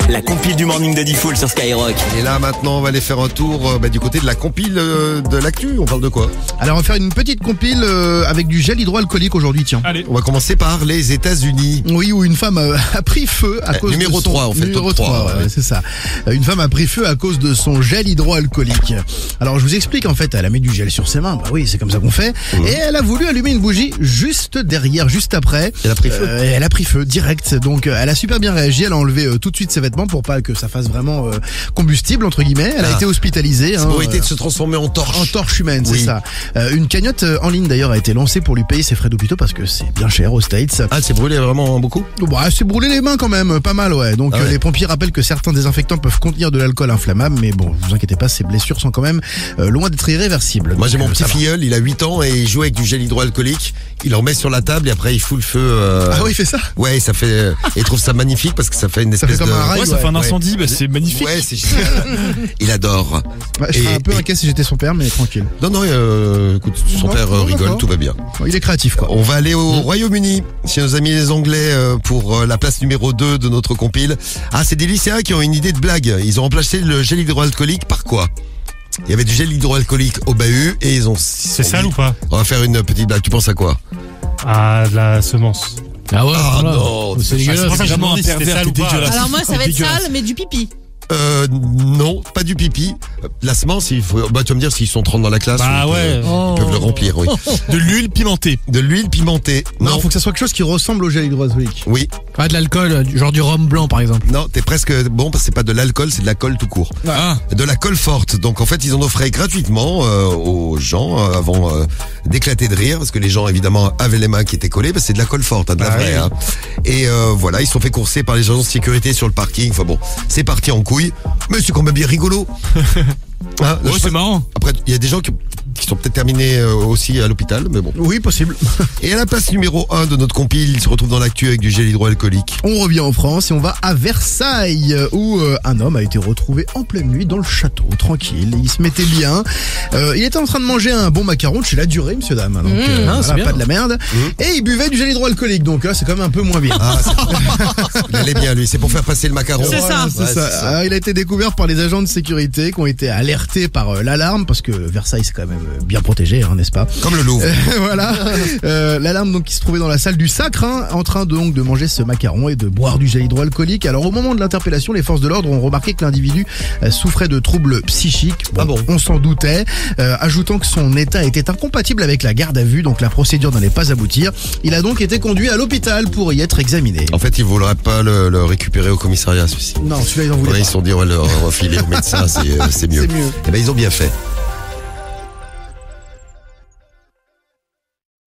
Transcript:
La compile du morning de Diffoul sur Skyrock. Et là maintenant on va aller faire un tour du côté de la compile de l'actu. On parle de quoi? Alors on va faire une petite compile avec du gel hydroalcoolique aujourd'hui, tiens. Allez. On va commencer par les États-Unis. Oui, où une femme a pris feu à cause numéro de son... 3, on fait le numéro top 3. ouais, c'est ça. Une femme a pris feu à cause de son gel hydroalcoolique. Alors je vous explique, en fait, elle a mis du gel sur ses mains, bah oui, c'est comme ça qu'on fait. Et elle a voulu allumer une bougie juste derrière, juste après. Elle a pris feu. Elle a pris feu direct. Donc elle a super bien réagi, elle a enlevé tout de suite ses vêtements pour pas que ça fasse vraiment combustible entre guillemets. Elle a été hospitalisée. Ça aurait été de se transformer en torche. En torche humaine, Oui. c'est ça. Une cagnotte en ligne d'ailleurs a été lancée pour lui payer ses frais d'hôpital parce que c'est bien cher aux States. Ah, c'est brûlé vraiment beaucoup? Bah, elle s'est brûlé les mains quand même, pas mal, ouais. Donc Ah ouais. les pompiers rappellent que certains désinfectants peuvent contenir de l'alcool inflammable, mais bon, vous inquiétez pas, ces blessures sont quand même loin d'être irréversibles. Moi j'ai Donc, mon petit ça va. filleul, il a 8 ans et il joue avec du gel hydroalcoolique. Il en met sur la table et après il fout le feu. Ah oui, il fait ça. Ouais, ça fait. Il trouve ça magnifique parce que ça fait une Ça espèce fait comme de. un rail. Ouais, ça fait un ouais. incendie, bah, c'est magnifique. Ouais, c'est génial. Il adore. Ouais, je serais Et- un peu et- inquiet si j'étais son père, mais tranquille. Non, non, écoute, son Non, père non, rigole, d'accord. tout va bien. Bon, il est créatif, quoi. On va aller au Royaume-Uni, chez nos amis les Anglais, pour la place numéro 2 de notre compile. Ah, c'est des lycéens qui ont une idée de blague. Ils ont remplacé le gel hydroalcoolique par quoi? Il y avait du gel hydroalcoolique au bahut et ils ont... C'est sale ou pas? On va faire une petite blague. Tu penses à quoi? Ah, de la semence. Ah ouais, Ah voilà. non, C'est dégueulasse. pour ça que j'ai demandé si c'était sale ou pas. Alors moi, ça va être Dégueulasse. sale, mais du pipi. Non, pas du pipi. La semence, il faut... Bah, tu vas me dire s'ils sont 30 dans la classe. Bah ils ouais. peuvent le remplir, oui. De l'huile pimentée. De l'huile pimentée. Non, faut que ça soit quelque chose qui ressemble au gel hydroalcoolique. Oui. Ah, de l'alcool, genre du rhum blanc par exemple. Non, t'es presque bon parce que c'est pas de l'alcool, c'est de la colle tout court. Ah. De la colle forte. Donc en fait, ils en offraient gratuitement aux gens avant d'éclater de rire parce que les gens évidemment avaient les mains qui étaient collées. Parce que c'est de la colle forte, de la Ah vraie. oui. Hein. Et voilà, ils se sont fait courser par les agents de sécurité sur le parking. Enfin bon, c'est parti en couille. Mais c'est quand même bien rigolo. Hein, Ouais, je c'est sais- marrant. Après, il y a des gens qui sont peut-être terminés aussi à l'hôpital, mais bon. Oui, possible. Et à la place numéro 1 de notre compile, il se retrouve dans l'actu avec du gel hydroalcoolique. On revient en France et on va à Versailles où un homme a été retrouvé en pleine nuit dans le château, tranquille, il se mettait bien. Il était en train de manger un bon macaron de chez La Durée, monsieur dame. Donc, c'est voilà, bien. pas de la merde. Et il buvait du gel hydroalcoolique, donc là c'est quand même un peu moins bien. Ah, il allait bien lui, c'est pour faire passer le macaron. C'est ça. C'est Ouais, ça. c'est ça. Alors, il a été découvert par les agents de sécurité qui ont été alertés par l'alarme parce que Versailles c'est quand même bien protégé, hein, n'est-ce pas? Comme le Louvre. Voilà. L'alarme donc qui se trouvait dans la salle du Sacre, hein, en train donc de manger ce macaron et de boire du gel hydroalcoolique. Alors au moment de l'interpellation, les forces de l'ordre ont remarqué que l'individu souffrait de troubles psychiques. Ah bon. On s'en doutait, ajoutant que son état était incompatible avec la garde à vue, donc la procédure n'allait pas aboutir. Il a donc été conduit à l'hôpital pour y être examiné. En fait, ils ne voudraient pas le récupérer au commissariat, celui-ci. Non, celui-là ils en Ouais, voulaient ils pas. se sont dit, on va le refiler au médecin, c'est mieux. C'est mieux. Eh ben, ils ont bien fait.